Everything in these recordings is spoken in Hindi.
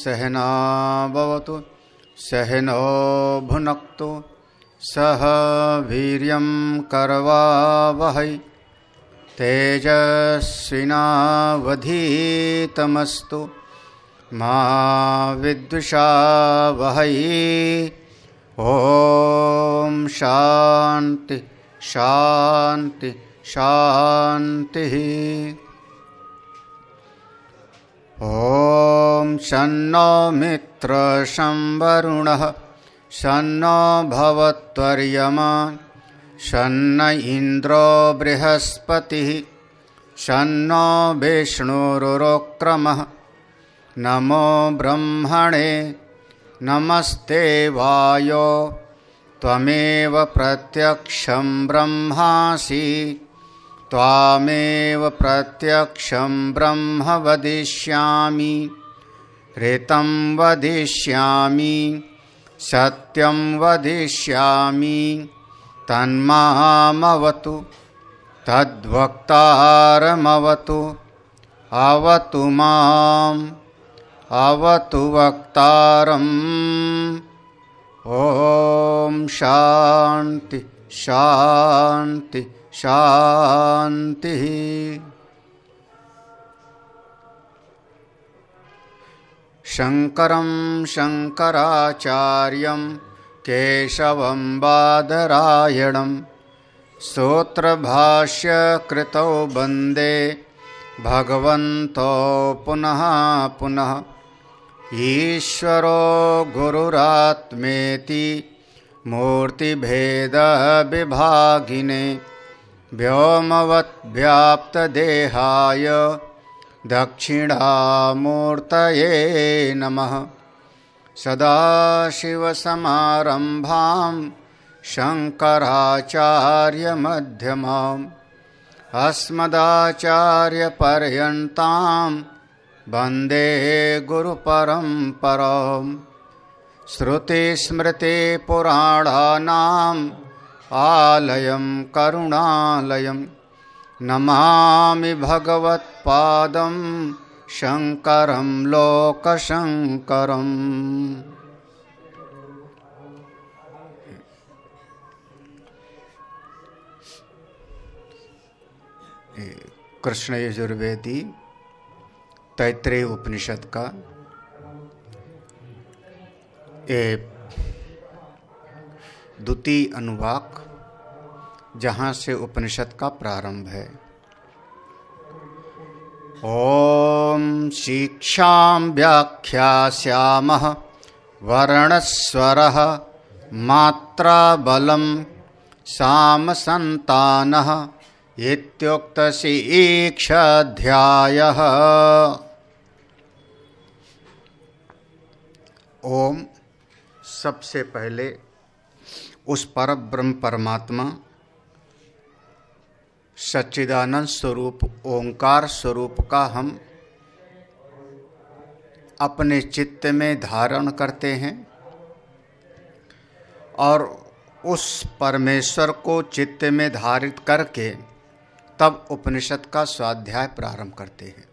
सहना भवतु सहनो भुनक्तु सह वीर्यं करवावहै तेजस्विनावधीतमस्तु मा विद्विषावहै। ओम शांति शांति शांति। ओम शन्नो मित्रं वरुणः शन्नो भवत्वर्यमा शन्न इंद्रो बृहस्पतिः शन्नो विष्णुरुक्रमः। नमो ब्रह्मणे नमस्ते वायो त्वमेव प्रत्यक्षं ब्रह्मासि त्वामेव प्रत्यक्षं ब्रह्म वदिष्यामि ऋतं वदिष्यामि सत्यं वदिष्यामि तन्मामवतु तद्वक्तारमवतु अवतु माम् अवतु वक्तारम्। ओम शांति शांति शांति। शंकरं शंकराचार्यं केशवं बादरायणं सूत्रभाष्य कृतौ वन्दे भगवन्तो पुनः पुनः। ईश्वरो गुरुरात्मेति मूर्तिभेद विभागिने व्योमवद्व्याप्तदेहाय दक्षिणामूर्तये नमः। सदाशिवसमारम्भां शङ्कराचार्यमध्यमाम् अस्मदाचार्यपर्यन्तां वन्दे गुरुपरम्पराम्। श्रुतिस्मृतिपुराणानाम् आलयं करुणालयं नमामि भगवत्पादं शङ्करं लोकशङ्करम्। कृष्ण यजुर्वेदी तैत्रेय उपनिषद का द्वितीय अनुवाक, जहाँ से उपनिषद का प्रारंभ है। ओम शिक्षां व्याख्यास्यामः वर्णस्वरः मात्रा बलं सामसन्तानः इत्युक्तशिक्षाध्यायः। ओम सबसे पहले उस परब्रह्म परमात्मा सच्चिदानंद स्वरूप ओंकार स्वरूप का हम अपने चित्त में धारण करते हैं और उस परमेश्वर को चित्त में धारित करके तब उपनिषद का स्वाध्याय प्रारंभ करते हैं।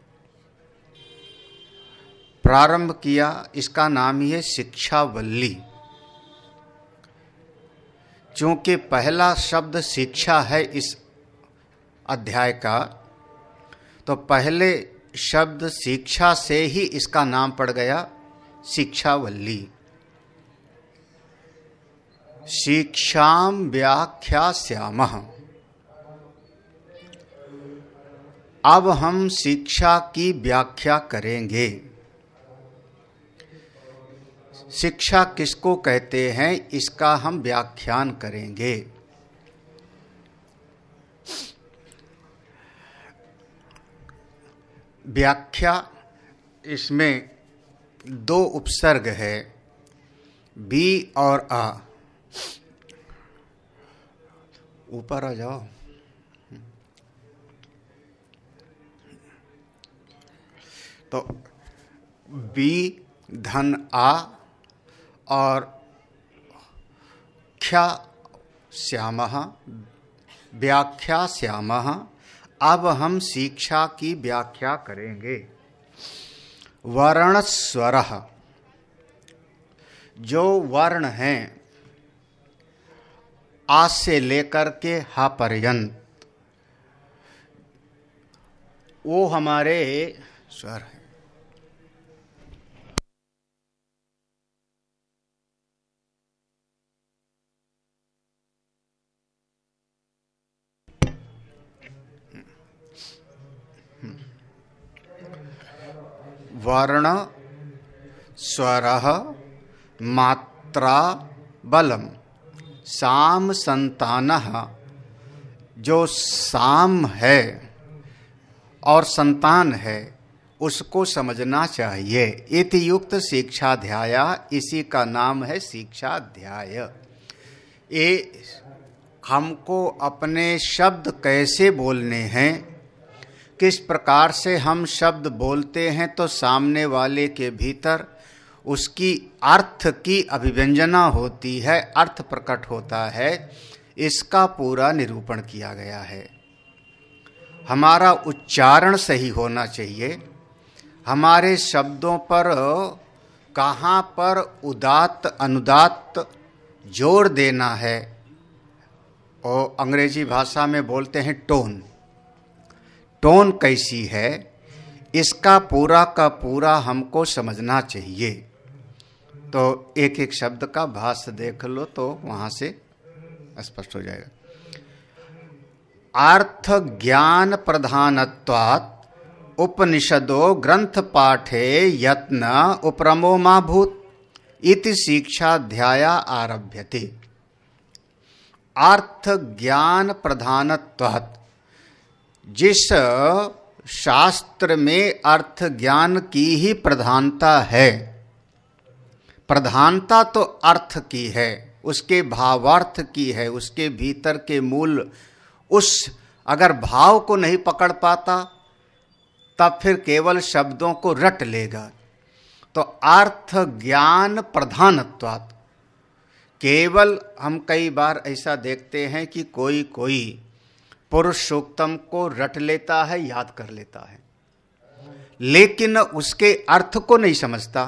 प्रारंभ किया, इसका नाम ही है शिक्षावल्ली। चूंकि पहला शब्द शिक्षा है इस अध्याय का, तो पहले शब्द शिक्षा से ही इसका नाम पड़ गया शिक्षावल्ली। शिक्षाम व्याख्यास्यामः। अब हम शिक्षा की व्याख्या करेंगे। शिक्षा किसको कहते हैं, इसका हम व्याख्यान करेंगे। व्याख्या, इसमें दो उपसर्ग है, बी और आ। ऊपर आ जाओ। तो बी धन आ और ख्या श्यामः, व्याख्या श्यामः। अब हम शिक्षा की व्याख्या करेंगे। वर्ण स्वरः, जो वर्ण हैं आ से लेकर के हा पर्यंत, वो हमारे स्वर हैं। वर्ण स्वरः मात्रा बलम साम संतानः, जो साम है और संतान है उसको समझना चाहिए। इति युक्त शिक्षाध्याय, इसी का नाम है शिक्षाध्याय। ये हमको अपने शब्द कैसे बोलने हैं, किस प्रकार से हम शब्द बोलते हैं तो सामने वाले के भीतर उसकी अर्थ की अभिव्यंजना होती है, अर्थ प्रकट होता है, इसका पूरा निरूपण किया गया है। हमारा उच्चारण सही होना चाहिए। हमारे शब्दों पर कहाँ पर उदात्त अनुदात्त जोर देना है, और अंग्रेजी भाषा में बोलते हैं टोन। टोन कैसी है, इसका पूरा का पूरा हमको समझना चाहिए। तो एक एक शब्द का भाष्य देख लो तो वहाँ से स्पष्ट हो जाएगा। अर्थ ज्ञान प्रधानत्वात् उपनिषदो ग्रंथ पाठे यत्न उपरमो मा भूत इति शिक्षाध्याय आरभ्यते। अर्थ ज्ञान प्रधानत्वात्, जिस शास्त्र में अर्थ ज्ञान की ही प्रधानता है, प्रधानता तो अर्थ की है, उसके भावार्थ की है, उसके भीतर के मूल, उस अगर भाव को नहीं पकड़ पाता तब फिर केवल शब्दों को रट लेगा। तो अर्थ ज्ञान प्रधानत्वात्, केवल हम कई बार ऐसा देखते हैं कि कोई कोई पुरुष सूक्तम को रट लेता है, याद कर लेता है, लेकिन उसके अर्थ को नहीं समझता।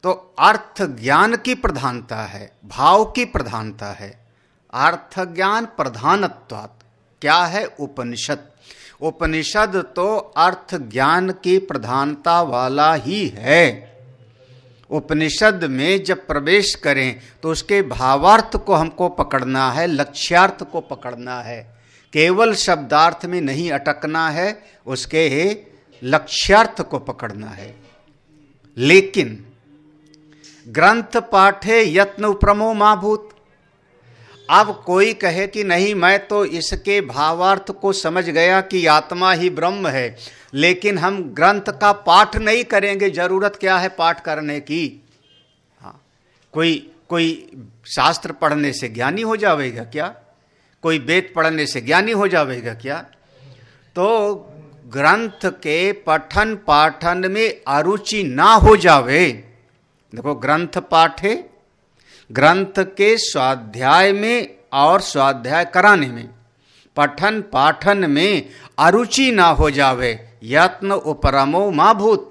तो अर्थ ज्ञान की प्रधानता है, भाव की प्रधानता है। अर्थ ज्ञान प्रधानत्वात् क्या है? उपनिषद। उपनिषद तो अर्थ ज्ञान की प्रधानता वाला ही है। उपनिषद में जब प्रवेश करें तो उसके भावार्थ को हमको पकड़ना है, लक्ष्यार्थ को पकड़ना है, केवल शब्दार्थ में नहीं अटकना है, उसके लक्ष्यार्थ को पकड़ना है। लेकिन ग्रंथ पाठे यत्न उपरमो मा भूत, अब कोई कहे कि नहीं मैं तो इसके भावार्थ को समझ गया कि आत्मा ही ब्रह्म है, लेकिन हम ग्रंथ का पाठ नहीं करेंगे, जरूरत क्या है पाठ करने की? हाँ, कोई शास्त्र पढ़ने से ज्ञानी हो जाएगा क्या? कोई वेद पढ़ने से ज्ञानी हो जाएगा क्या? तो ग्रंथ के पठन पाठन में अरुचि ना हो जावे। देखो, ग्रंथ पाठे, ग्रंथ के स्वाध्याय में और स्वाध्याय कराने में, पठन पाठन में अरुचि ना हो जावे, यत्न उपरमो मा भूत।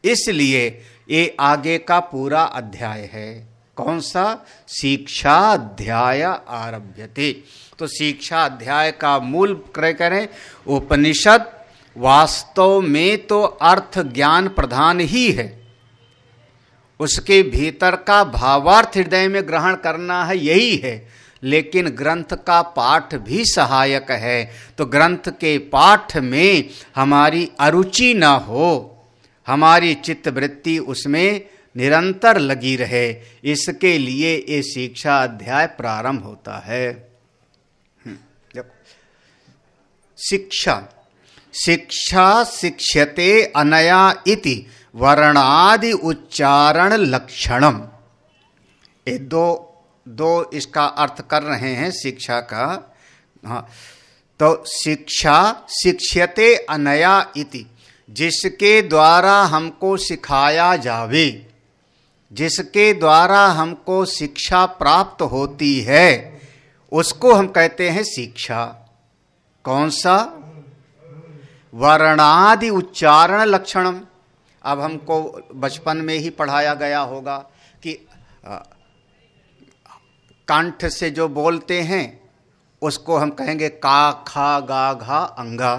इसलिए ये आगे का पूरा अध्याय है। कौन सा? शिक्षा अध्याय आरभ्यते। तो शिक्षा अध्याय का मूल क्रय करें उपनिषद वास्तव में तो अर्थ ज्ञान प्रधान ही है, उसके भीतर का भावार्थ हृदय में ग्रहण करना है, यही है। लेकिन ग्रंथ का पाठ भी सहायक है। तो ग्रंथ के पाठ में हमारी अरुचि न हो, हमारी चित्तवृत्ति उसमें निरंतर लगी रहे, इसके लिए ये शिक्षा अध्याय प्रारंभ होता है। देखो, शिक्षा शिक्षा शिक्ष्यते अनया इति वर्णादि उच्चारण लक्षणम। ये दो इसका अर्थ कर रहे हैं शिक्षा का। हाँ, तो शिक्षा शिक्ष्यते अनया इति, जिसके द्वारा हमको सिखाया जावे, जिसके द्वारा हमको शिक्षा प्राप्त होती है, उसको हम कहते हैं शिक्षा। कौन सा? वर्णादि उच्चारण लक्षणम। अब हमको बचपन में ही पढ़ाया गया होगा कि कंठ से जो बोलते हैं उसको हम कहेंगे का खा गा घा अंगा।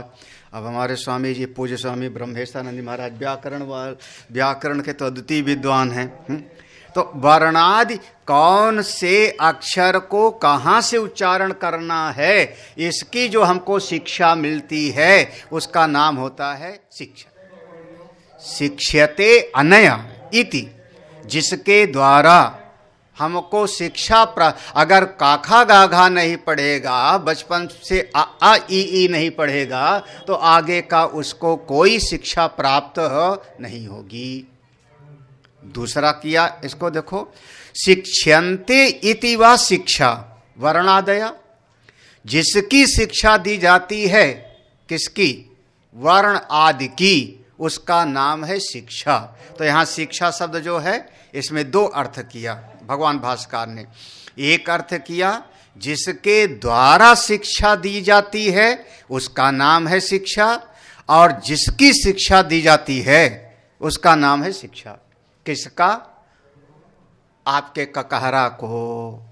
अब हमारे स्वामी जी पूज्य स्वामी ब्रह्मेशानंद महाराज व्याकरण के तो अद्वितीय विद्वान हैं। तो वर्णादि कौन से अक्षर को कहाँ से उच्चारण करना है, इसकी जो हमको शिक्षा मिलती है उसका नाम होता है शिक्षा। शिक्ष्यते अनया इति, जिसके द्वारा हमको शिक्षा अगर काखा गाघा नहीं पढ़ेगा, बचपन से आ ई नहीं पढ़ेगा, तो आगे का उसको कोई शिक्षा प्राप्त नहीं होगी। दूसरा किया, इसको देखो, शिक्ष्यन्ते इति वा शिक्षा वर्णादया, जिसकी शिक्षा दी जाती है, किसकी? वर्ण आदि की, उसका नाम है शिक्षा। तो यहाँ शिक्षा शब्द जो है इसमें दो अर्थ किया भगवान भास्कर ने। एक अर्थ किया जिसके द्वारा शिक्षा दी जाती है उसका नाम है शिक्षा, और जिसकी शिक्षा दी जाती है उसका नाम है शिक्षा। किसका? आपके ककहरा को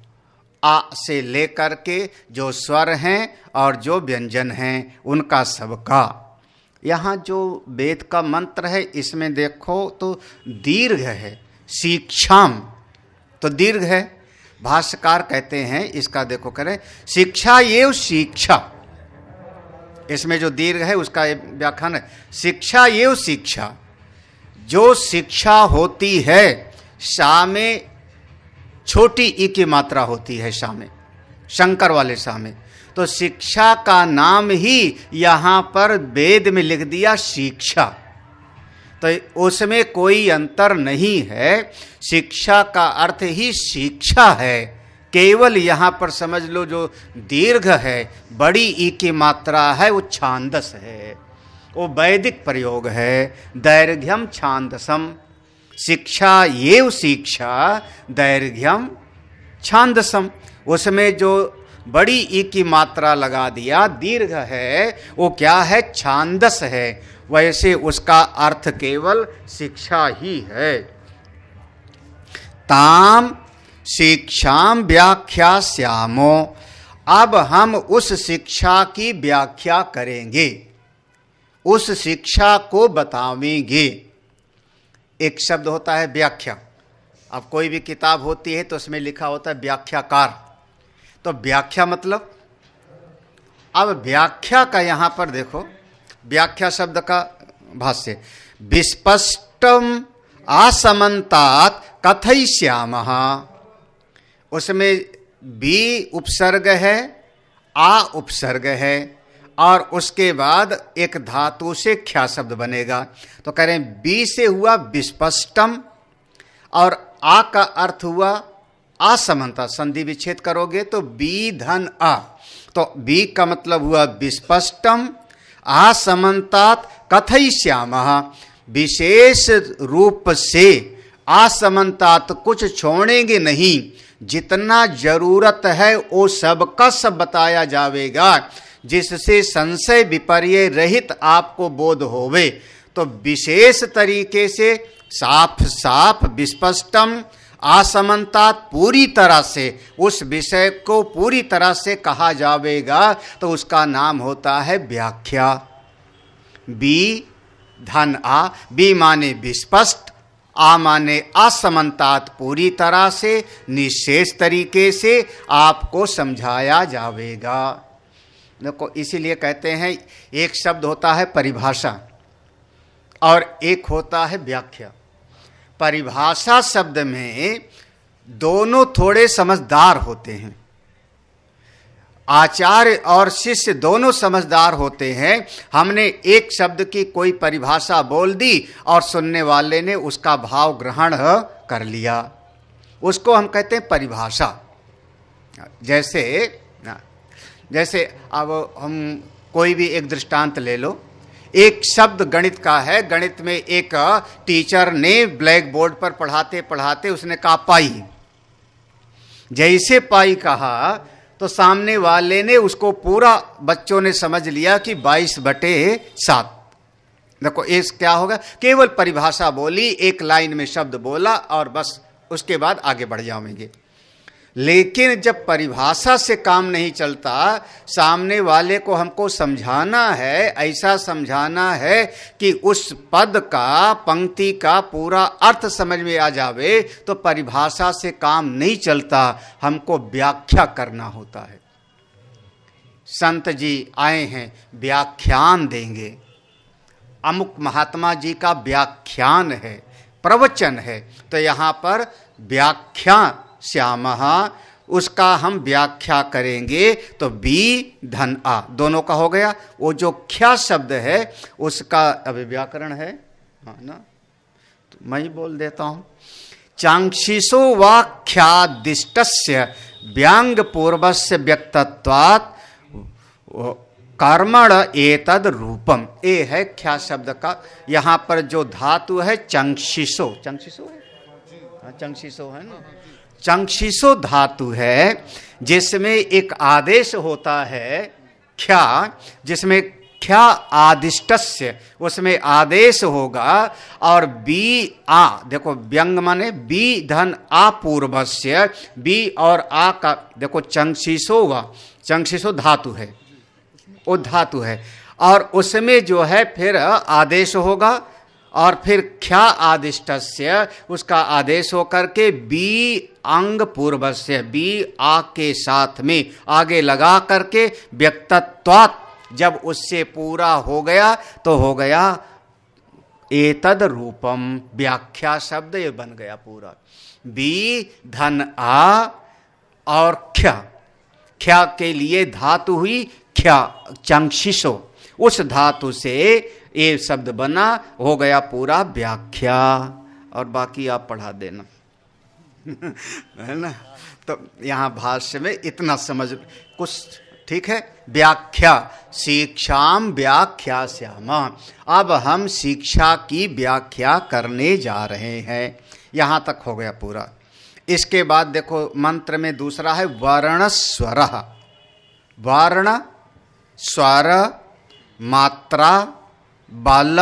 आ से लेकर के जो स्वर हैं और जो व्यंजन हैं उनका सबका। यहाँ जो वेद का मंत्र है इसमें देखो तो दीर्घ है, शिक्षाम तो दीर्घ है। भाष्यकार कहते हैं इसका देखो करें, शिक्षा एव शिक्षा, इसमें जो दीर्घ है उसका व्याख्यान है शिक्षा एव शिक्षा। जो शिक्षा होती है शा में छोटी ई की मात्रा होती है, शा में, शंकर वाले शा में। तो शिक्षा का नाम ही यहाँ पर वेद में लिख दिया शिक्षा, तो उसमें कोई अंतर नहीं है। शिक्षा का अर्थ ही शिक्षा है। केवल यहाँ पर समझ लो जो दीर्घ है, बड़ी ई की मात्रा है, वो छांदस है, वो वैदिक प्रयोग है। दैर्घ्यम छांदसम, शिक्षा एव शिक्षा दैर्घ्यम छांदसम। उसमें जो बड़ी ई की मात्रा लगा दिया, दीर्घ है, वो क्या है? छांदस है। वैसे उसका अर्थ केवल शिक्षा ही है। ताम शिक्षाम व्याख्यास्यामो, अब हम उस शिक्षा की व्याख्या करेंगे, उस शिक्षा को बतावेंगे। एक शब्द होता है व्याख्या। अब कोई भी किताब होती है तो उसमें लिखा होता है व्याख्याकार, तो व्याख्या मतलब, अब व्याख्या का यहां पर देखो, व्याख्या शब्द का भाष्य, विस्पष्टम असमन्तात कथयिष्यामः, उसमें बी उपसर्ग है, आ उपसर्ग है, और उसके बाद एक धातु से ख्या शब्द बनेगा। तो कह रहे हैं बी से हुआ विस्पष्टम, और आ का अर्थ हुआ असमन्ता, संधि विच्छेद करोगे तो बी धन आ, तो बी का मतलब हुआ विस्पष्टम असमन्तात कथयिष्यामः, विशेष रूप से असमन्तात, कुछ छोड़ेंगे नहीं, जितना जरूरत है वो सब का सब बताया जाएगा। जिससे संशय विपर्य रहित आपको बोध होवे, तो विशेष तरीके से साफ साफ विस्पष्टम असमन्तात पूरी तरह से उस विषय को पूरी तरह से कहा जावेगा, तो उसका नाम होता है व्याख्या। बी धन आ, बी माने विस्पष्ट, आ माने असमन्तात पूरी तरह से निशेष तरीके से आपको समझाया जावेगा। देखो इसीलिए कहते हैं एक शब्द होता है परिभाषा और एक होता है व्याख्या। परिभाषा शब्द में दोनों थोड़े समझदार होते हैं, आचार्य और शिष्य दोनों समझदार होते हैं। हमने एक शब्द की कोई परिभाषा बोल दी और सुनने वाले ने उसका भाव ग्रहण कर लिया, उसको हम कहते हैं परिभाषा। जैसे अब हम कोई भी एक दृष्टांत ले लो। एक शब्द गणित का है, गणित में एक टीचर ने ब्लैक बोर्ड पर पढ़ाते पढ़ाते उसने कहा पाई। जैसे पाई कहा तो सामने वाले ने उसको पूरा बच्चों ने समझ लिया कि 22/7। देखो इस क्या होगा, केवल परिभाषा बोली, एक लाइन में शब्द बोला और बस उसके बाद आगे बढ़ जाएंगे। लेकिन जब परिभाषा से काम नहीं चलता, सामने वाले को हमको समझाना है, ऐसा समझाना है कि उस पद का, पंक्ति का पूरा अर्थ समझ में आ जावे, तो परिभाषा से काम नहीं चलता, हमको व्याख्या करना होता है। संत जी आए हैं, व्याख्यान देंगे, अमुक महात्मा जी का व्याख्यान है, प्रवचन है, तो यहाँ पर व्याख्या श्यामः, उसका हम व्याख्या करेंगे, तो बी धन आ दोनों का हो गया। वो जो ख्या शब्द है उसका अभी व्याकरण है, हाँ ना, तो मैं ही बोल देता हूं। चांक्षिषो वाख्यादिष्टस्य व्यांग पूर्वस्य व्यक्तत्वात् कर्मण एतद रूपम, ए है ख्या शब्द का। यहां पर जो धातु है चंक्षिषो, चंक्षिषो है, हाँ चंक्षिषो है ना, चंक्षिषो धातु है जिसमें एक आदेश होता है ख्या, जिसमें ख्या आदिष्टस्य, उसमें आदेश होगा। और बी आ, देखो व्यंग माने बी धन आ पूर्वस्य, बी और आ का देखो चंक्षिषो वा, चंक्षिषो धातु है, वो धातु है, और उसमें जो है फिर आदेश होगा और फिर ख्या आदिष्टस्य, उसका आदेश होकर के बी अंग पूर्वस्य, बी आ के साथ में आगे लगा करके व्यक्तत्वात्, जब उससे पूरा हो गया तो हो गया एतद रूपम, व्याख्या शब्द ये बन गया पूरा। बी धन आ और ख्या, ख्या के लिए धातु हुई ख्या, चंक्षिषो, उस धातु से ये शब्द बना, हो गया पूरा व्याख्या। और बाकी आप पढ़ा देना है ना। तो यहाँ भाष्य में इतना समझ कुछ ठीक है। व्याख्या शिक्षाम व्याख्या श्यामा, अब हम शिक्षा की व्याख्या करने जा रहे हैं। यहाँ तक हो गया पूरा। इसके बाद देखो मंत्र में दूसरा है वर्ण स्वर, वर्ण स्वर मात्रा बल,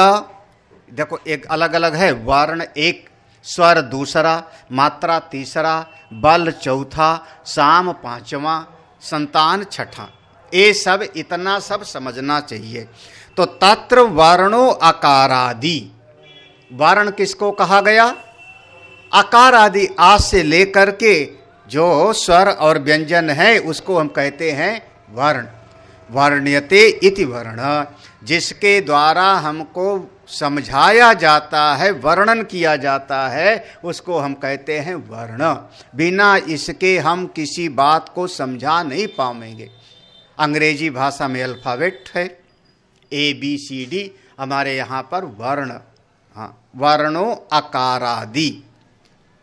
देखो एक अलग अलग है, वर्ण एक, स्वर दूसरा, मात्रा तीसरा, बल चौथा, साम पांचवा, संतान छठा। ये सब इतना सब समझना चाहिए। तो तत्र वर्णो अकारादि, वर्ण किसको कहा गया? अकार आदि, आज से लेकर के जो स्वर और व्यंजन है उसको हम कहते हैं वर्ण। वर्ण्यते इति वर्ण, जिसके द्वारा हमको समझाया जाता है, वर्णन किया जाता है, उसको हम कहते हैं वर्ण। बिना इसके हम किसी बात को समझा नहीं पाएंगे। अंग्रेजी भाषा में अल्फाबेट है ABCD, हमारे यहाँ पर वर्ण, हाँ, वर्णो अकारादि,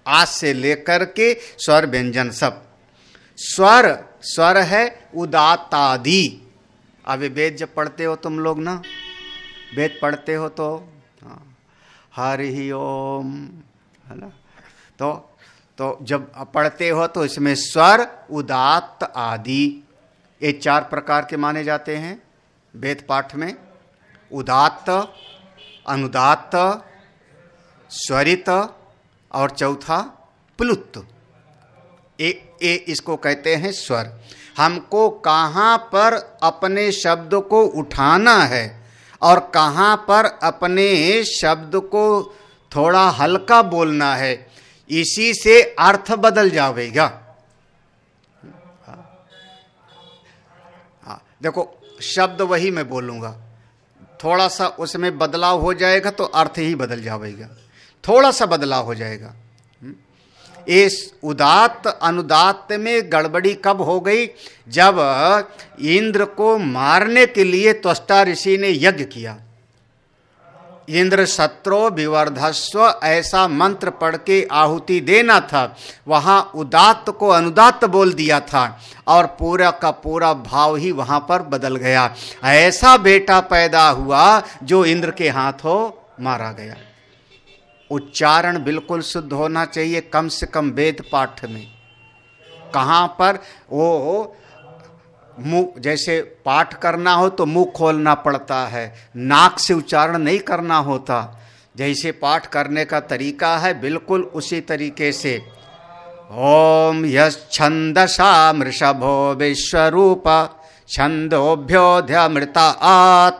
आज से लेकर के स्वर व्यंजन सब। स्वर, स्वर है उदात्तादि। अभी वेद जब पढ़ते हो तुम लोग ना, वेद पढ़ते हो तो हरि ओम, है ना, तो जब पढ़ते हो तो इसमें स्वर उदात्त आदि, ये 4 प्रकार के माने जाते हैं वेद पाठ में। उदात्त, अनुदात्त, स्वरित और चौथा प्लुत। ये इसको कहते हैं स्वर। हमको कहाँ पर अपने शब्द को उठाना है और कहाँ पर अपने शब्द को थोड़ा हल्का बोलना है, इसी से अर्थ बदल जाएगा। हाँ, देखो शब्द वही मैं बोलूँगा, थोड़ा सा उसमें बदलाव हो जाएगा तो अर्थ ही बदल जाएगा, थोड़ा सा बदलाव हो जाएगा। इस उदात्त अनुदात्त में गड़बड़ी कब हो गई? जब इंद्र को मारने के लिए त्वष्टा ऋषि ने यज्ञ किया। इंद्र शत्रो विवर्धस्व ऐसा मंत्र पढ़ के आहुति देना था, वहां उदात्त को अनुदात्त बोल दिया था और पूरा का पूरा भाव ही वहां पर बदल गया। ऐसा बेटा पैदा हुआ जो इंद्र के हाथों मारा गया। उच्चारण बिल्कुल शुद्ध होना चाहिए, कम से कम वेद पाठ में। कहाँ पर वो मुंह, जैसे पाठ करना हो तो मुंह खोलना पड़ता है, नाक से उच्चारण नहीं करना होता। जैसे पाठ करने का तरीका है बिल्कुल उसी तरीके से। ओम यच्छन्दसा मृषभो विश्वरूप छन्दोभ्योऽध्यमृतात्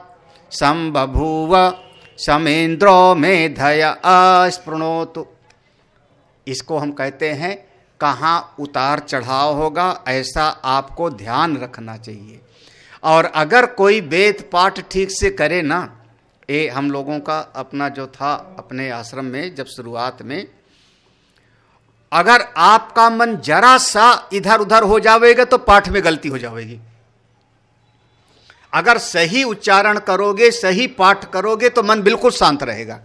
संबभूव समेन्द्रो मेधया स्पृणोतु। इसको हम कहते हैं कहाँ उतार चढ़ाव होगा, ऐसा आपको ध्यान रखना चाहिए। और अगर कोई वेद पाठ ठीक से करे ना, ये हम लोगों का अपना जो था अपने आश्रम में जब शुरुआत में, अगर आपका मन जरा सा इधर उधर हो जाएगा तो पाठ में गलती हो जाएगी। अगर सही उच्चारण करोगे, सही पाठ करोगे तो मन बिल्कुल शांत रहेगा।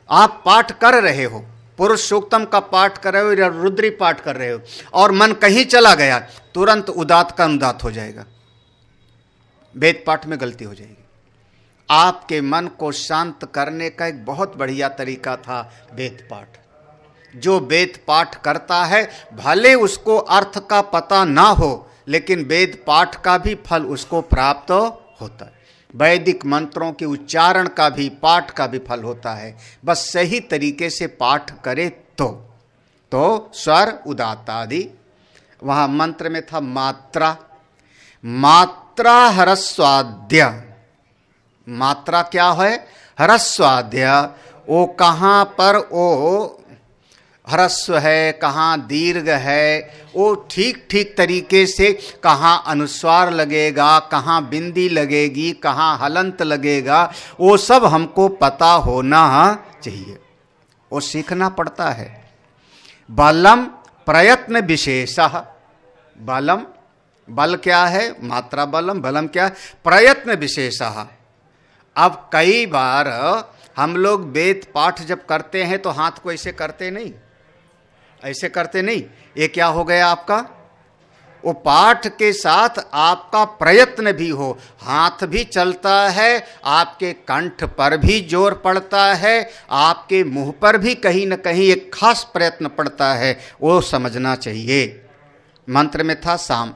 आप पाठ कर रहे हो, पुरुष सूक्तम का पाठ कर रहे हो या रुद्री पाठ कर रहे हो और मन कहीं चला गया, तुरंत उदात्त का अनुदात्त हो जाएगा, वेद पाठ में गलती हो जाएगी। आपके मन को शांत करने का एक बहुत बढ़िया तरीका था वेद पाठ। जो वेद पाठ करता है भले उसको अर्थ का पता ना हो, लेकिन वेद पाठ का भी फल उसको प्राप्त होता है। वैदिक मंत्रों के उच्चारण का भी, पाठ का भी फल होता है, बस सही तरीके से पाठ करे तो स्वर उदात्त आदि। वहाँ मंत्र में था मात्रा, मात्रा ह्रस्वाद्य। मात्रा क्या है? ह्रस्वाद्य। वो कहाँ पर वो ह्रस्व है, कहाँ दीर्घ है, वो ठीक ठीक तरीके से कहाँ अनुस्वार लगेगा, कहाँ बिंदी लगेगी, कहाँ हलंत लगेगा, वो सब हमको पता होना चाहिए, वो सीखना पड़ता है। बलम प्रयत्न विशेषः। बलम, बल क्या है? मात्रा बलम। बलम क्या? प्रयत्न विशेषः। अब कई बार हम लोग वेद पाठ जब करते हैं तो हाथ को ऐसे करते नहीं, ऐसे करते नहीं। ये क्या हो गया आपका? वो पाठ के साथ आपका प्रयत्न भी हो, हाथ भी चलता है, आपके कंठ पर भी जोर पड़ता है, आपके मुंह पर भी कहीं न कहीं एक खास प्रयत्न पड़ता है, वो समझना चाहिए। मंत्र में था साम।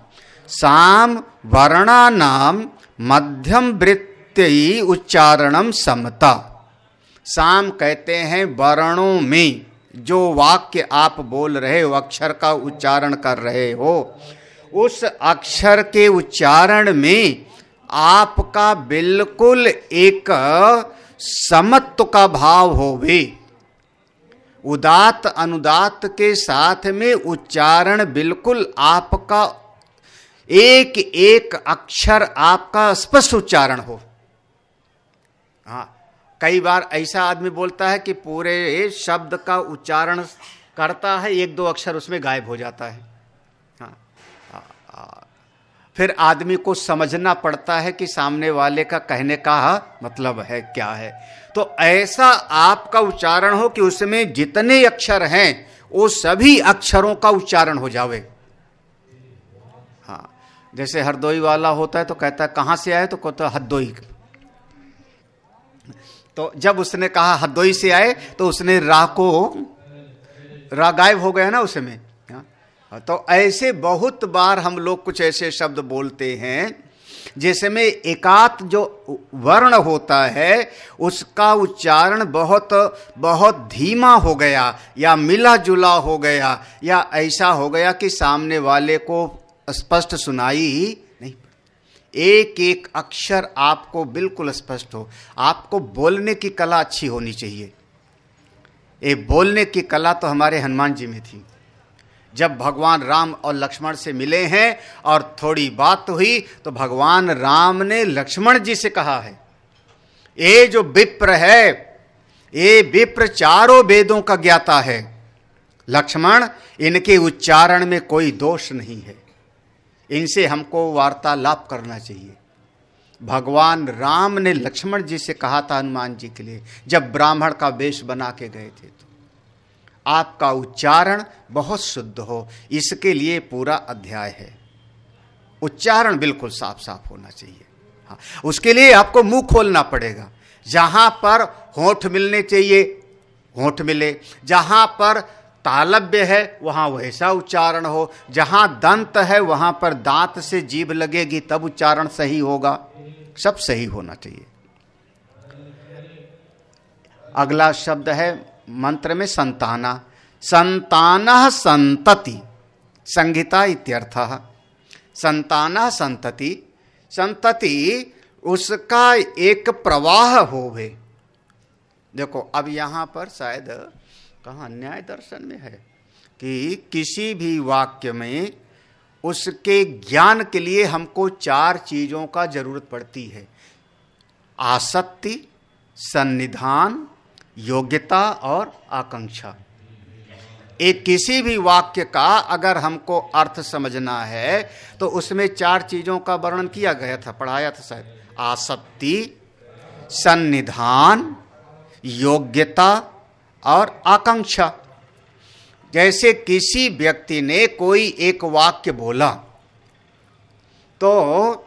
साम वर्णानाम मध्यम वृत्ति उच्चारणम समता। साम कहते हैं वर्णों में जो वाक्य आप बोल रहे हो, अक्षर का उच्चारण कर रहे हो, उस अक्षर के उच्चारण में आपका बिल्कुल एक समत्व का भाव होवे। उदात्त अनुदात्त के साथ में उच्चारण बिल्कुल आपका एक एक अक्षर आपका स्पष्ट उच्चारण हो। हाँ, कई बार ऐसा आदमी बोलता है कि पूरे शब्द का उच्चारण करता है, एक दो अक्षर उसमें गायब हो जाता है। हाँ, फिर आदमी को समझना पड़ता है कि सामने वाले का कहने का मतलब है क्या है। तो ऐसा आपका उच्चारण हो कि उसमें जितने अक्षर हैं वो सभी अक्षरों का उच्चारण हो जावे। हाँ, जैसे हरदोई वाला होता है तो कहता है कहाँ से आए, तो कहता है हरदोई। तो जब उसने कहा हरदोई से आए तो उसने रा गायब हो गया ना उसमें। तो ऐसे बहुत बार हम लोग कुछ ऐसे शब्द बोलते हैं जिसमें एकात जो वर्ण होता है उसका उच्चारण बहुत बहुत धीमा हो गया या मिला जुला हो गया या ऐसा हो गया कि सामने वाले को स्पष्ट सुनाई ही नहीं। एक एक अक्षर आपको बिल्कुल स्पष्ट हो। आपको बोलने की कला अच्छी होनी चाहिए। ये बोलने की कला तो हमारे हनुमान जी में थी। जब भगवान राम और लक्ष्मण से मिले हैं और थोड़ी बात हुई तो भगवान राम ने लक्ष्मण जी से कहा है, ये जो विप्र है, ये विप्र चारों वेदों का ज्ञाता है। लक्ष्मण, इनके उच्चारण में कोई दोष नहीं है, इनसे हमको वार्तालाप करना चाहिए। भगवान राम ने लक्ष्मण जी से कहा था हनुमान जी के लिए, जब ब्राह्मण का वेश बना के गए थे, तो आपका उच्चारण बहुत शुद्ध हो, इसके लिए पूरा अध्याय है। उच्चारण बिल्कुल साफ साफ होना चाहिए। हाँ, उसके लिए आपको मुंह खोलना पड़ेगा। जहां पर होंठ मिलने चाहिए होंठ मिले, जहां पर तालव्य है वहां वैसा उच्चारण हो, जहां दंत है वहां पर दांत से जीभ लगेगी तब उच्चारण सही होगा। सब सही होना चाहिए। अगला शब्द है मंत्र में संताना। संतानः संतति, संहिता इत्यर्थः। संतानः संतति, संतति उसका एक प्रवाह होवे। देखो अब यहां पर शायद कहाँ न्याय दर्शन में है कि किसी भी वाक्य में उसके ज्ञान के लिए हमको 4 चीजों का जरूरत पड़ती है। आसक्ति, सन्निधान, योग्यता और आकांक्षा। एक किसी भी वाक्य का अगर हमको अर्थ समझना है तो उसमें 4 चीजों का वर्णन किया गया था, पढ़ाया था शायद। आसक्ति, सन्निधान, योग्यता और आकांक्षा। जैसे किसी व्यक्ति ने कोई एक वाक्य बोला तो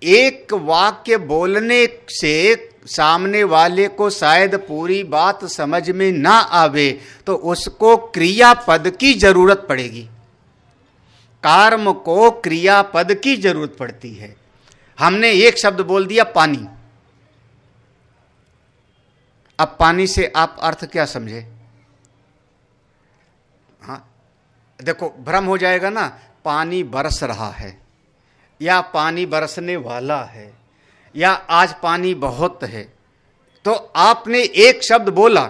एक वाक्य बोलने से सामने वाले को शायद पूरी बात समझ में ना आवे तो उसको क्रियापद की जरूरत पड़ेगी। कर्म को क्रियापद की जरूरत पड़ती है। हमने एक शब्द बोल दिया पानी, अब पानी से आप अर्थ क्या समझे? हाँ देखो भ्रम हो जाएगा ना, पानी बरस रहा है या पानी बरसने वाला है या आज पानी बहुत है। तो आपने एक शब्द बोला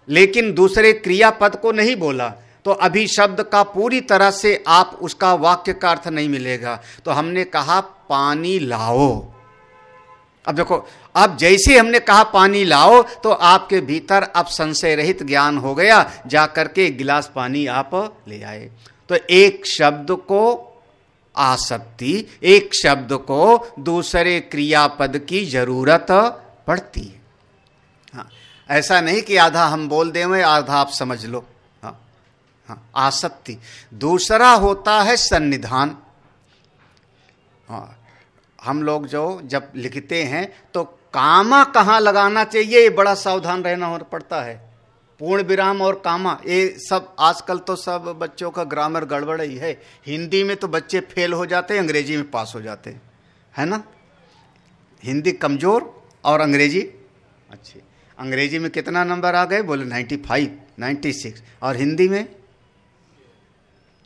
लेकिन दूसरे क्रियापद को नहीं बोला तो अभी शब्द का पूरी तरह से आप उसका वाक्य का अर्थ नहीं मिलेगा। तो हमने कहा पानी लाओ। अब देखो, अब जैसे हमने कहा पानी लाओ तो आपके भीतर अब संशय रहित ज्ञान हो गया, जा करके एक गिलास पानी आप ले आए। तो एक शब्द को आसक्ति, एक शब्द को दूसरे क्रियापद की जरूरत पड़ती है। हाँ, ऐसा नहीं कि आधा हम बोल दें आधा आप समझ लो। हाँ हाँ, आसक्ति। दूसरा होता है सन्निधान। हाँ, हम लोग जो जब लिखते हैं तो कामा कहाँ लगाना चाहिए ये बड़ा सावधान रहना पड़ता है। पूर्ण विराम और कामा, ये सब आजकल तो सब बच्चों का ग्रामर गड़बड़ ही है। हिंदी में तो बच्चे फेल हो जाते हैं, अंग्रेजी में पास हो जाते हैं, है ना। हिंदी कमजोर और अंग्रेजी अच्छी। अंग्रेजी में कितना नंबर आ गए? बोले 95, 96। और हिंदी में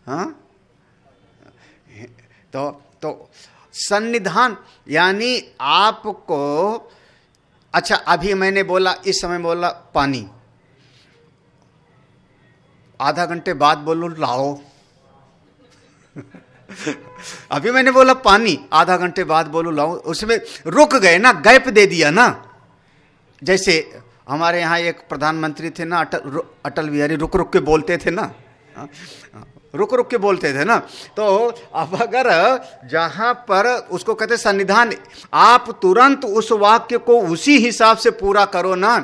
हाँ, तो सन्निधान यानी आपको, अच्छा अभी मैंने बोला, इस समय बोला पानी, आधा घंटे बाद बोलो लाओ। अभी मैंने बोला पानी, आधा घंटे बाद बोलो लाओ, उसमें रुक गए ना, गैप दे दिया ना। जैसे हमारे यहाँ एक प्रधानमंत्री थे ना, अटल बिहारी, रुक रुक के बोलते थे ना, रुक रुक के बोलते थे ना। तो अब अगर जहां पर उसको कहते सन्निधान, आप तुरंत उस वाक्य को उसी हिसाब से पूरा करो ना।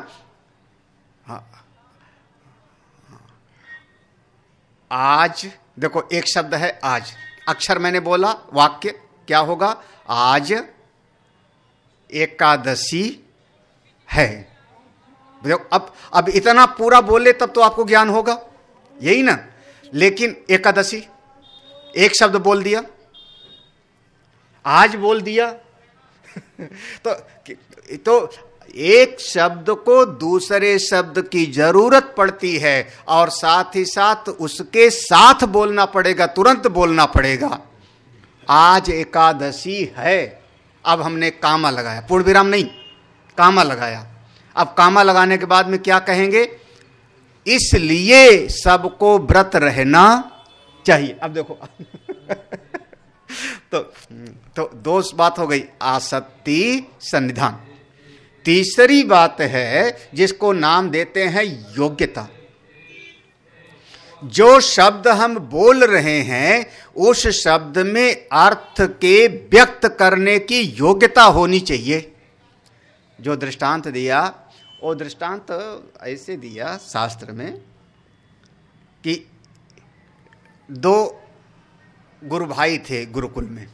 आज देखो एक शब्द है आज, अक्षर मैंने बोला, वाक्य क्या होगा? आज एकादशी है। देखो अब इतना पूरा बोले तब तो आपको ज्ञान होगा, यही ना। लेकिन एकादशी एक शब्द बोल दिया, आज बोल दिया। तो एक शब्द को दूसरे शब्द की जरूरत पड़ती है और साथ ही साथ उसके साथ बोलना पड़ेगा, तुरंत बोलना पड़ेगा। आज एकादशी है, अब हमने कामा लगाया, पूर्ण विराम नहीं, कामा लगाया। अब कामा लगाने के बाद में क्या कहेंगे? इसलिए सबको व्रत रहना चाहिए। अब देखो तो दो बात हो गई, आसक्ति सन्निधान। तीसरी बात है जिसको नाम देते हैं योग्यता। जो शब्द हम बोल रहे हैं उस शब्द में अर्थ के व्यक्त करने की योग्यता होनी चाहिए। जो दृष्टांत दिया वो दृष्टांत ऐसे दिया शास्त्र में कि दो गुरु भाई थे गुरुकुल में।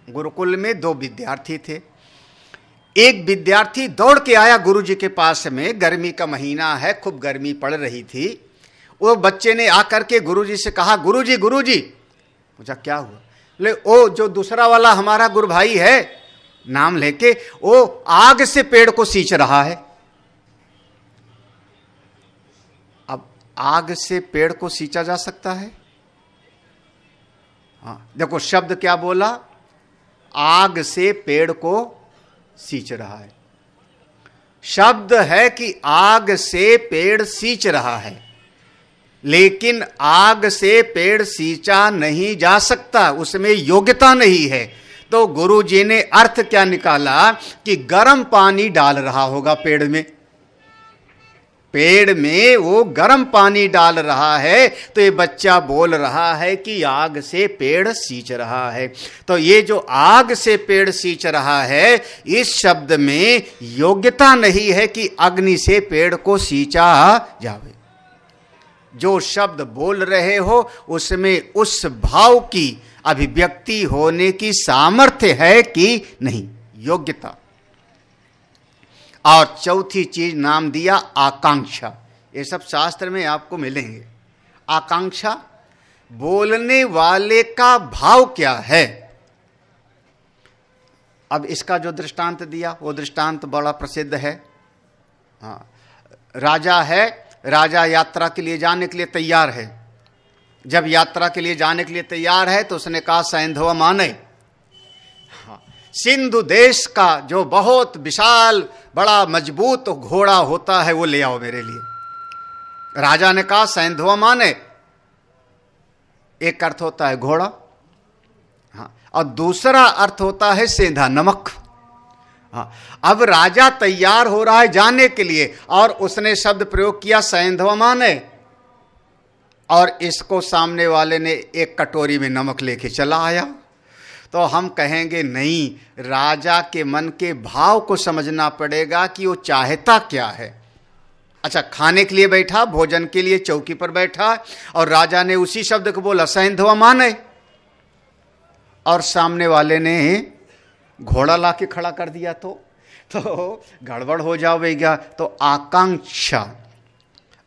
गुरुकुल में दो विद्यार्थी थे। एक विद्यार्थी दौड़ के आया गुरुजी के पास में, गर्मी का महीना है, खूब गर्मी पड़ रही थी। वो बच्चे ने आकर के गुरुजी से कहा, गुरुजी गुरुजी। पूछा क्या हुआ? बोले ओ जो दूसरा वाला हमारा गुरु भाई है, नाम लेके, वो आग से पेड़ को सींच रहा है। अब आग से पेड़ को सींचा जा सकता है? हाँ, देखो शब्द क्या बोला, आग से पेड़ को सींच रहा है। शब्द है कि आग से पेड़ सींच रहा है, लेकिन आग से पेड़ सींचा नहीं जा सकता, उसमें योग्यता नहीं है। तो गुरुजी ने अर्थ क्या निकाला कि गर्म पानी डाल रहा होगा पेड़ में। पेड़ में वो गर्म पानी डाल रहा है, तो ये बच्चा बोल रहा है कि आग से पेड़ सींच रहा है। तो ये जो आग से पेड़ सींच रहा है, इस शब्द में योग्यता नहीं है कि अग्नि से पेड़ को सींचा जावे। जो शब्द बोल रहे हो उसमें उस भाव की अभिव्यक्ति होने की सामर्थ्य है कि नहीं, योग्यता। और चौथी चीज नाम दिया आकांक्षा। ये सब शास्त्र में आपको मिलेंगे। आकांक्षा, बोलने वाले का भाव क्या है। अब इसका जो दृष्टांत दिया वो दृष्टांत बड़ा प्रसिद्ध है। हाँ, राजा है, राजा यात्रा के लिए जाने के लिए तैयार है। जब यात्रा के लिए जाने के लिए तैयार है तो उसने कहा सैंधव माने, सिंधु देश का जो बहुत विशाल बड़ा मजबूत घोड़ा होता है वो ले आओ मेरे लिए। राजा ने कहा सैंधव माने, एक अर्थ होता है घोड़ा, हाँ, और दूसरा अर्थ होता है सेंधा, नमक। हाँ, अब राजा तैयार हो रहा है जाने के लिए और उसने शब्द प्रयोग किया सैंधव माने, और इसको सामने वाले ने एक कटोरी में नमक लेके चला आया। तो हम कहेंगे नहीं, राजा के मन के भाव को समझना पड़ेगा कि वो चाहता क्या है। अच्छा, खाने के लिए बैठा, भोजन के लिए चौकी पर बैठा और राजा ने उसी शब्द को बोला सैंधव माने, और सामने वाले ने घोड़ा लाके खड़ा कर दिया तो गड़बड़ हो जाएगा। तो आकांक्षा,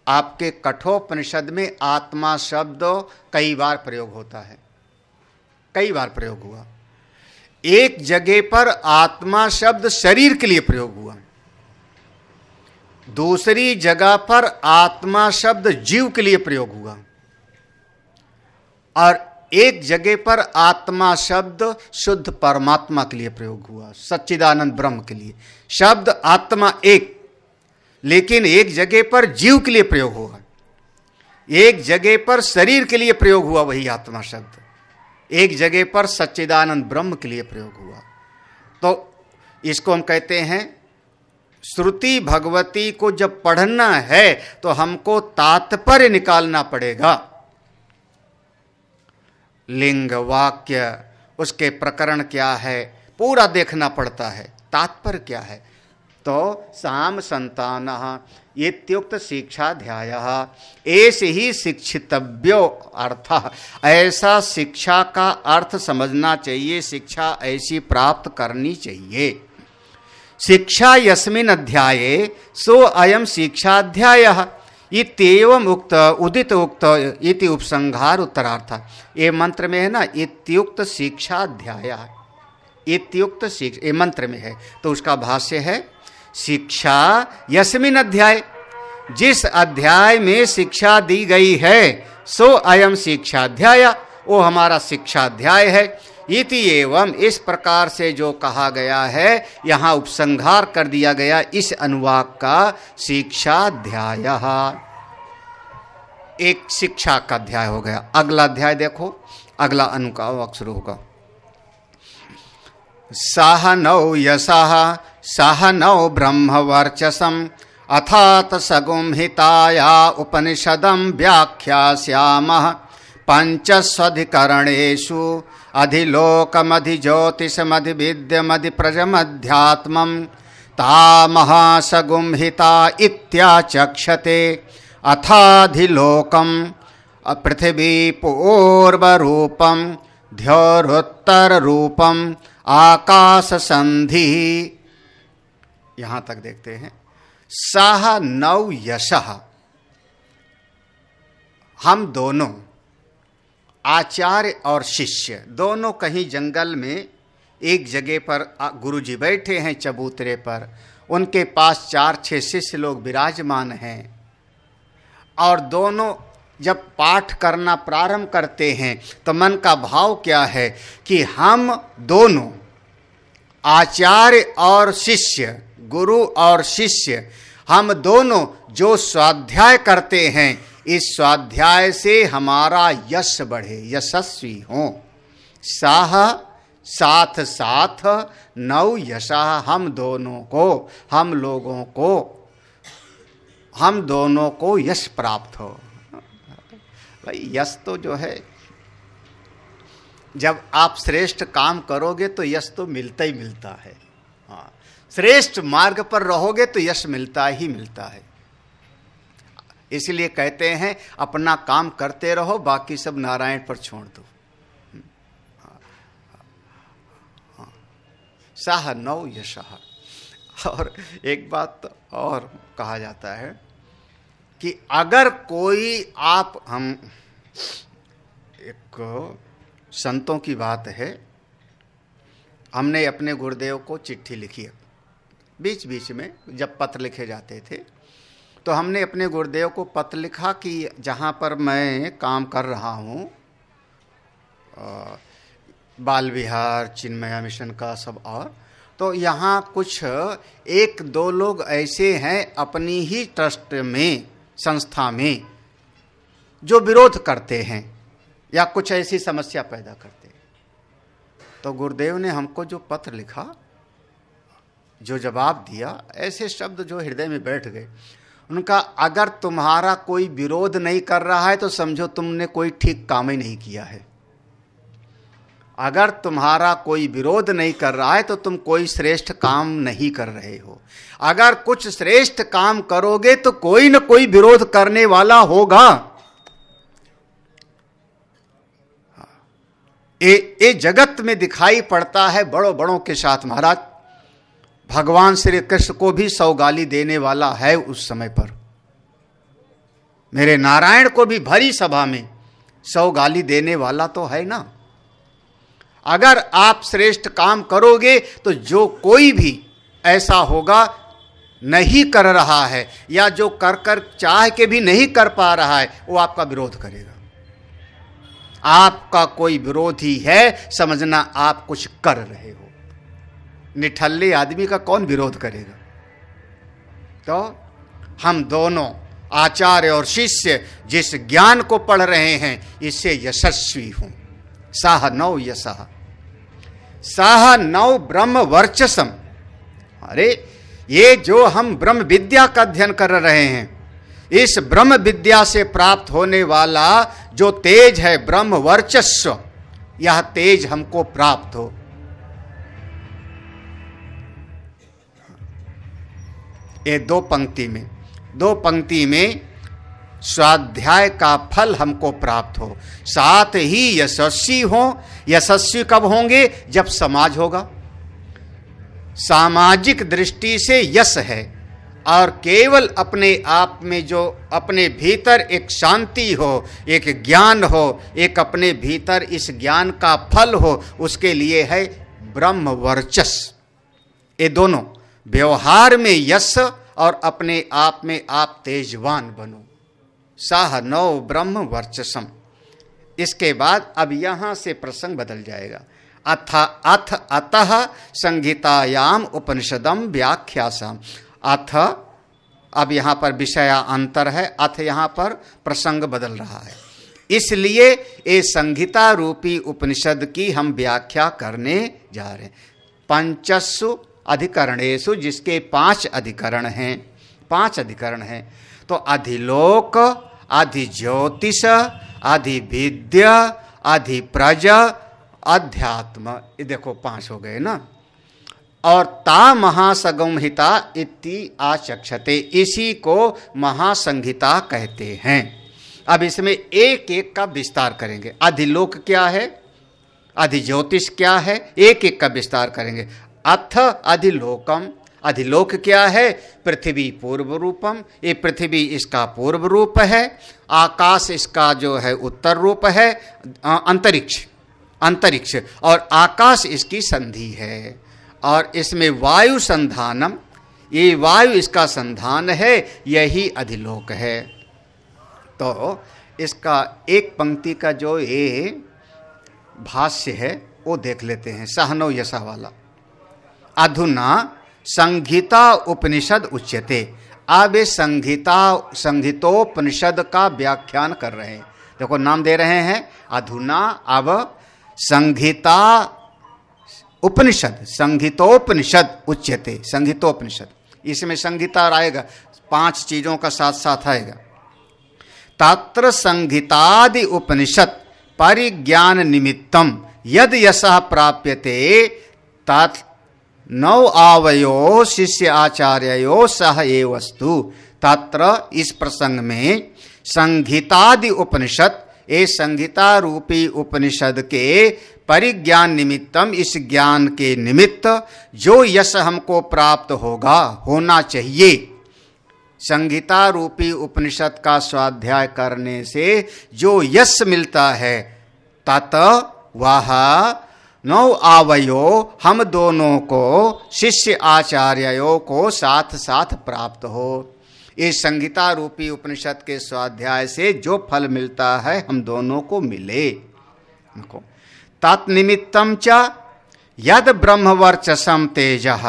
आपके कठोपनिषद में आत्मा शब्द कई बार प्रयोग होता है, कई बार प्रयोग हुआ। एक जगह पर आत्मा शब्द शरीर के लिए प्रयोग हुआ, दूसरी जगह पर आत्मा शब्द जीव के लिए प्रयोग हुआ, और एक जगह पर आत्मा शब्द शुद्ध परमात्मा के लिए प्रयोग हुआ, सच्चिदानंद ब्रह्म के लिए। शब्द आत्मा एक, लेकिन एक जगह पर जीव के लिए प्रयोग हुआ, एक जगह पर शरीर के लिए प्रयोग हुआ वही आत्मा शब्द, एक जगह पर सच्चिदानंद ब्रह्म के लिए प्रयोग हुआ। तो इसको हम कहते हैं श्रुति भगवती को जब पढ़ना है तो हमको तात्पर्य निकालना पड़ेगा। लिंग, वाक्य, उसके प्रकरण क्या है, पूरा देखना पड़ता है, तात्पर्य क्या है। तो साम संतानः इत्युक्त शिक्षाध्यायः ऐसे ही शिक्षितव्यो अर्थः, ऐसा शिक्षा का अर्थ समझना चाहिए, शिक्षा ऐसी प्राप्त करनी चाहिए। शिक्षा यस्मिन् अध्याये सो अयम शिक्षाध्यायः, इत्येवम उक्त उदित उक्त इति उपसंहार उत्तरार्थ। ये मंत्र में है ना, इत्युक्त शिक्षाध्याय, इत्युक्त शिक्षा ये मंत्र में है, तो उसका भाष्य है शिक्षा यस्मिन अध्याय, जिस अध्याय में शिक्षा दी गई है सो अयम शिक्षाध्याय, वो हमारा शिक्षाध्याय है। इति एवं इस प्रकार से जो कहा गया है, यहाँ उपसंहार कर दिया गया इस अनुवाक का शिक्षाध्याय, एक शिक्षा का अध्याय हो गया। अगला अध्याय देखो, अगला अनुवाक शुरू होगा। सह नौ यशः सह नौ ब्रह्मवर्चसम् अथात सगुंहिताया उपनिषदं व्याख्यास्यामः पंचस्वधिकरणेषु अधिलोकमधिज्योतिषमधिविद्यमधिप्रजमध्यात्मं तामहासगुंहिता इत्याचक्षते। अथाधिलोकं पृथिवी पूर्वरूपं ध्योरुत्तररूपं आकाशसन्धि। यहाँ तक देखते हैं। सह नौ यशः, हम दोनों आचार्य और शिष्य दोनों कहीं जंगल में एक जगह पर गुरुजी बैठे हैं चबूतरे पर, उनके पास 4-6 शिष्य लोग विराजमान हैं, और दोनों जब पाठ करना प्रारंभ करते हैं तो मन का भाव क्या है कि हम दोनों आचार्य और शिष्य, गुरु और शिष्य, हम दोनों जो स्वाध्याय करते हैं, इस स्वाध्याय से हमारा यश बढ़े, यशस्वी हो। साह साथ साथ नौ यशः, हम दोनों को, हम लोगों को, हम दोनों को यश प्राप्त हो। भाई यश तो जो है, जब आप श्रेष्ठ काम करोगे तो यश तो मिलता ही मिलता है। हाँ, श्रेष्ठ मार्ग पर रहोगे तो यश मिलता ही मिलता है। इसलिए कहते हैं अपना काम करते रहो, बाकी सब नारायण पर छोड़ दो। सह नौ यशः। और एक बात और कहा जाता है कि अगर कोई हम एक संतों की बात है, हमने अपने गुरुदेव को चिट्ठी लिखी है, बीच बीच में जब पत्र लिखे जाते थे तो हमने अपने गुरुदेव को पत्र लिखा कि जहाँ पर मैं काम कर रहा हूँ, बाल विहार, चिन्मया मिशन का सब, और तो यहाँ कुछ 1-2 लोग ऐसे हैं अपनी ही ट्रस्ट में, संस्था में, जो विरोध करते हैं या कुछ ऐसी समस्या पैदा करते हैं। तो गुरुदेव ने हमको जो पत्र लिखा, जो जवाब दिया, ऐसे शब्द जो हृदय में बैठ गए। उनका अगर तुम्हारा कोई विरोध नहीं कर रहा है तो समझो तुमने कोई ठीक काम ही नहीं किया है। अगर तुम्हारा कोई विरोध नहीं कर रहा है तो तुम कोई श्रेष्ठ काम नहीं कर रहे हो। अगर कुछ श्रेष्ठ काम करोगे तो कोई न कोई विरोध करने वाला होगा। ये जगत में दिखाई पड़ता है बड़ों बड़ों के साथ। महाराज भगवान श्री कृष्ण को भी 100 गाली देने वाला है उस समय पर। मेरे नारायण को भी भरी सभा में 100 गाली देने वाला तो है ना। अगर आप श्रेष्ठ काम करोगे तो जो कोई भी ऐसा होगा नहीं कर रहा है या जो कर चाह के भी नहीं कर पा रहा है, वो आपका विरोध करेगा। आपका कोई विरोधी है, समझना आप कुछ कर रहे हो। निठल्ले आदमी का कौन विरोध करेगा। तो हम दोनों आचार्य और शिष्य जिस ज्ञान को पढ़ रहे हैं, इससे यशस्वी हूं। सह नौ यशः सह नौ ब्रह्म वर्चसम। अरे ये जो हम ब्रह्म विद्या का अध्ययन कर रहे हैं, इस ब्रह्म विद्या से प्राप्त होने वाला जो तेज है, ब्रह्म वर्चस्व, यह तेज हमको प्राप्त हो। ये दो पंक्ति में स्वाध्याय का फल हमको प्राप्त हो, साथ ही यशस्वी हो। यशस्वी कब होंगे? जब समाज होगा। सामाजिक दृष्टि से यश है, और केवल अपने आप में जो अपने भीतर एक शांति हो, एक ज्ञान हो, एक अपने भीतर इस ज्ञान का फल हो, उसके लिए है ब्रह्म वर्चस्व। ये दोनों, व्यवहार में यश और अपने आप में आप तेजवान बनो। साह नौ ब्रह्म वर्चसम। इसके बाद अब यहां से प्रसंग बदल जाएगा। अथ अतः संहितायाम उपनिषदम व्याख्यासम। अथ, अब यहां पर विषया अंतर है, अथ यहां पर प्रसंग बदल रहा है, इसलिए ये संहिता रूपी उपनिषद की हम व्याख्या करने जा रहे हैं। पंचसु अधिकरणेषु, जिसके 5 अधिकरण हैं, 5 अधिकरण हैं। तो अधिलोक, अधिज्योतिष, अधिविद्य, अधिप्रज, अध्यात्म, ये देखो 5 हो गए ना। और ता महासंहिता इति आचक्षते, इसी को महासंहिता कहते हैं। अब इसमें एक एक का विस्तार करेंगे। अधिलोक क्या है, अधिज्योतिष क्या है, एक एक का विस्तार करेंगे। अथ अधिलोकम, अधिलोक क्या है, पृथ्वी पूर्व रूपम, ये पृथ्वी इसका पूर्व रूप है, आकाश इसका जो है उत्तर रूप है, अंतरिक्ष, अंतरिक्ष और आकाश इसकी संधि है। और इसमें वायु संधानम, ये वायु इसका संधान है, यही अधिलोक है। तो इसका एक पंक्ति का जो ये भाष्य है वो देख लेते हैं, सहनो यशा वाला। अधुना संहिता उपनिषद उच्यते। अब ये संहितोपनिषद का व्याख्यान कर रहे हैं। देखो नाम दे रहे हैं अधुना, अब संहिता उपनिषद, संहितोपनिषद उच्यते, संहितोपनिषद। इसमें संहिता आएगा, 5 चीजों का साथ साथ आएगा। तत्र संहितादि उपनिषद परिज्ञान निमित्तम यद यशः प्राप्यते तत् 9 आवयो शिष्य आचार्यो सह एवस्तु। तत्र, इस प्रसंग में, संहितादि उपनिषद, ये संहिता रूपी उपनिषद के परिज्ञान निमित्तम, इस ज्ञान के निमित्त जो यश हमको प्राप्त होगा, होना चाहिए। संहिता रूपी उपनिषद का स्वाध्याय करने से जो यश मिलता है, तत वह 9 आवयो हम दोनों को, शिष्य आचार्यों को साथ साथ प्राप्त हो। इस संहिता रूपी उपनिषद के स्वाध्याय से जो फल मिलता है हम दोनों को मिले। तत्निमित्तम च यद ब्रह्मवर्चसम तेजः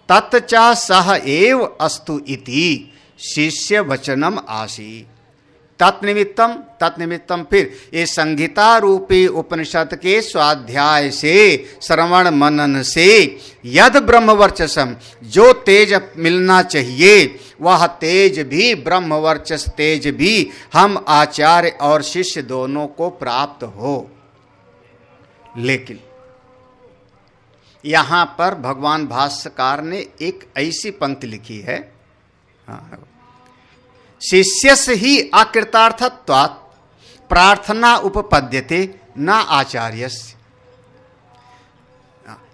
तच्च सह एव अस्तु इति शिष्य वचनम आसी। तत्निमित्तम, तत्निमित्तम, फिर ये संहिता रूपी उपनिषद के स्वाध्याय से, श्रवण मनन से, यद ब्रह्मवर्चसम, जो तेज मिलना चाहिए, वह तेज भी, ब्रह्मवर्चस तेज भी हम आचार्य और शिष्य दोनों को प्राप्त हो। लेकिन यहां पर भगवान भाष्यकार ने एक ऐसी पंक्ति लिखी है, शिष्यस्य ही अकृतार्थत्वात् प्रार्थना उपपद्यते न आचार्यस्य।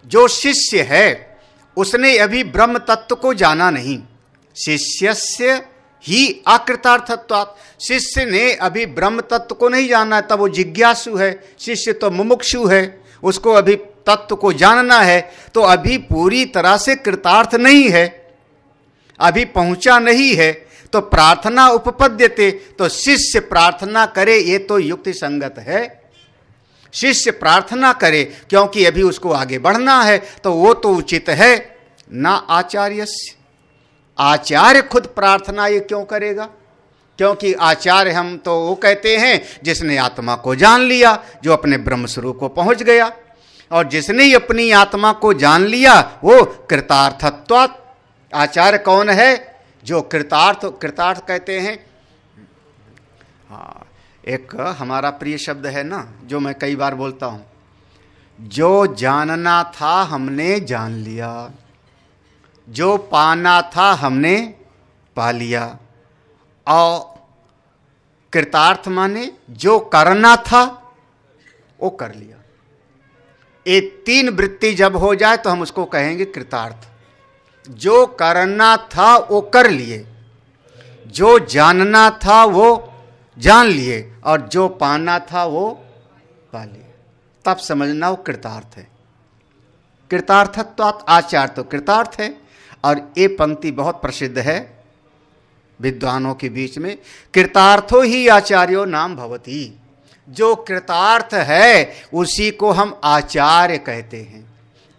जो शिष्य है उसने अभी ब्रह्म तत्व को जाना नहीं। शिष्यस्य ही अकृतार्थत्वात्, शिष्य ने अभी ब्रह्म तत्व को नहीं जाना, तब वो जिज्ञासु है। शिष्य तो मुमुक्षु है, उसको अभी तत्व को जानना है, तो अभी पूरी तरह से कृतार्थ नहीं है, अभी पहुंचा नहीं है। तो प्रार्थना उपपद्यते, तो शिष्य प्रार्थना करे, ये तो युक्ति संगत है। शिष्य प्रार्थना करे क्योंकि अभी उसको आगे बढ़ना है, तो वो तो उचित है। ना आचार्यस्य, आचार्य खुद प्रार्थना ये क्यों करेगा? क्योंकि आचार्य हम तो वो कहते हैं जिसने आत्मा को जान लिया, जो अपने ब्रह्म स्वरूप को पहुंच गया। और जिसने अपनी आत्मा को जान लिया वो कृतार्थत्वात्। आचार्य कौन है? जो कृतार्थ, कृतार्थ कहते हैं। हाँ, एक हमारा प्रिय शब्द है ना, जो मैं कई बार बोलता हूं, जो जानना था हमने जान लिया, जो पाना था हमने पा लिया। और कृतार्थ माने जो करना था वो कर लिया। ये 3 वृत्ति जब हो जाए तो हम उसको कहेंगे कृतार्थ। जो करना था वो कर लिए, जो जानना था वो जान लिए, और जो पाना था वो पा लिए। तब समझना वो कृतार्थ है। कृतार्थत्वात् आचार्य तो कृतार्थ है। और ये पंक्ति बहुत प्रसिद्ध है विद्वानों के बीच में, कृतार्थो ही आचार्यो नाम भवति। जो कृतार्थ है उसी को हम आचार्य कहते हैं।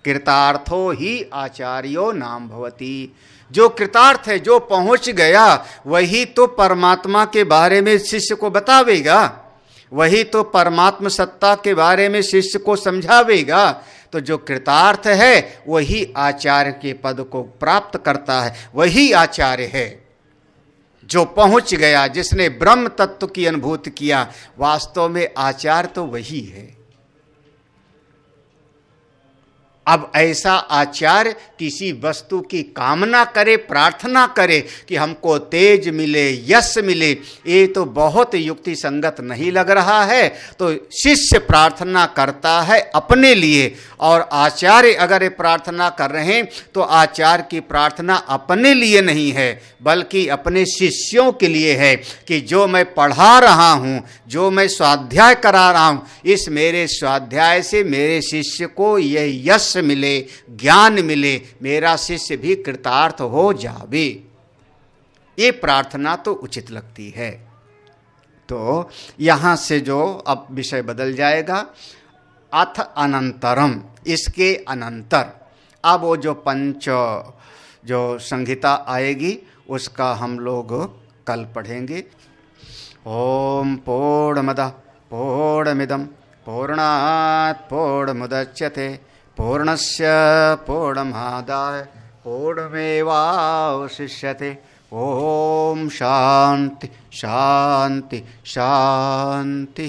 कृतार्थो ही आचार्यो नाम भवति। जो कृतार्थ है, जो पहुंच गया, वही तो परमात्मा के बारे में शिष्य को बतावेगा, वही तो परमात्मा सत्ता के बारे में शिष्य को समझावेगा। तो जो कृतार्थ है वही आचार्य के पद को प्राप्त करता है, वही आचार्य है। जो पहुंच गया, जिसने ब्रह्म तत्व की अनुभूति किया, वास्तव में आचार्य तो वही है। अब ऐसा आचार्य किसी वस्तु की कामना करे, प्रार्थना करे कि हमको तेज मिले, यश मिले, ये तो बहुत युक्ति संगत नहीं लग रहा है। तो शिष्य प्रार्थना करता है अपने लिए, और आचार्य अगर ये प्रार्थना कर रहे हैं तो आचार्य की प्रार्थना अपने लिए नहीं है, बल्कि अपने शिष्यों के लिए है कि जो मैं पढ़ा रहा हूँ, जो मैं स्वाध्याय करा रहा हूँ, इस मेरे स्वाध्याय से मेरे शिष्य को यह यश मिले, ज्ञान मिले, मेरा शिष्य भी कृतार्थ हो जावे। ये प्रार्थना तो उचित लगती है। तो यहां से जो अब विषय बदल जाएगा, अथ अनंतरम, इसके अनंतर अब वो जो पंच जो संहिता आएगी उसका हम लोग कल पढ़ेंगे। ओम पूर्णमदः पूर्णमिदं पूर्णात् पूर्णमुदच्यते पूर्णस्य पूर्णमादाय पूर्णमेवावशिष्यते। ओम शांति शांति शांति।